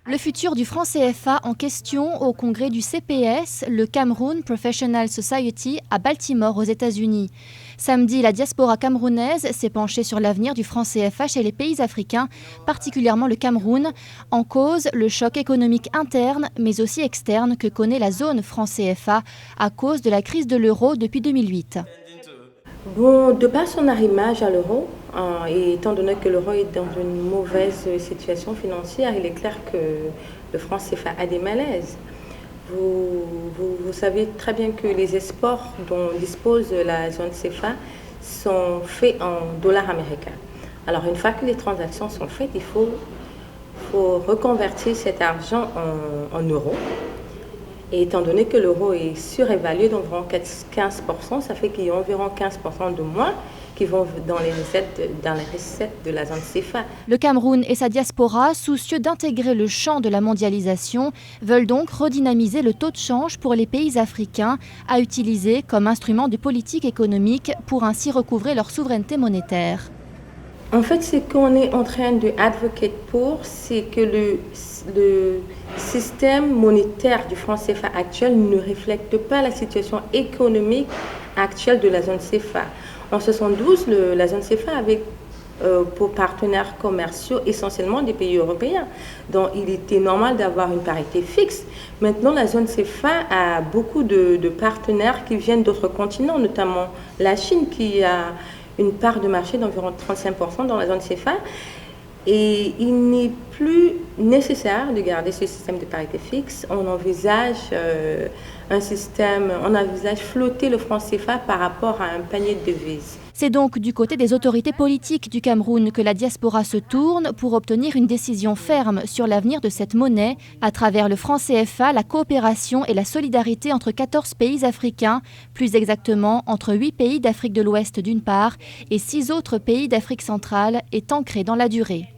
Le futur du franc CFA en question au congrès du CPS, le Cameroun Professional Society, à Baltimore, aux États-Unis. Samedi, la diaspora camerounaise s'est penchée sur l'avenir du franc CFA chez les pays africains, particulièrement le Cameroun. En cause, le choc économique interne, mais aussi externe, que connaît la zone franc CFA à cause de la crise de l'euro depuis 2008. Bon, de par son arrimage à l'euro, et étant donné que l'euro est dans une mauvaise situation financière, il est clair que le franc CFA a des malaises. Vous savez très bien que les exports dont dispose la zone CFA sont faits en dollars américains. Alors une fois que les transactions sont faites, il faut reconvertir cet argent en euros. Et étant donné que l'euro est surévalué d'environ 15%, ça fait qu'il y a environ 15% de moins qui vont dans les recettes de la zone CFA. Le Cameroun et sa diaspora, soucieux d'intégrer le champ de la mondialisation, veulent donc redynamiser le taux de change pour les pays africains à utiliser comme instrument de politique économique pour ainsi recouvrer leur souveraineté monétaire. En fait, ce qu'on est en train de advoquer pour, c'est que le système monétaire du franc CFA actuel ne reflète pas la situation économique actuelle de la zone CFA. En 1972, la zone CFA avait pour partenaires commerciaux essentiellement des pays européens. Donc, il était normal d'avoir une parité fixe. Maintenant, la zone CFA a beaucoup de partenaires qui viennent d'autres continents, notamment la Chine qui a une part de marché d'environ 35% dans la zone CFA. Et il n'est plus nécessaire de garder ce système de parité fixe. On envisage flotter le franc CFA par rapport à un panier de devises. C'est donc du côté des autorités politiques du Cameroun que la diaspora se tourne pour obtenir une décision ferme sur l'avenir de cette monnaie à travers le franc CFA, la coopération et la solidarité entre 14 pays africains, plus exactement entre 8 pays d'Afrique de l'Ouest d'une part et 6 autres pays d'Afrique centrale est ancrée dans la durée.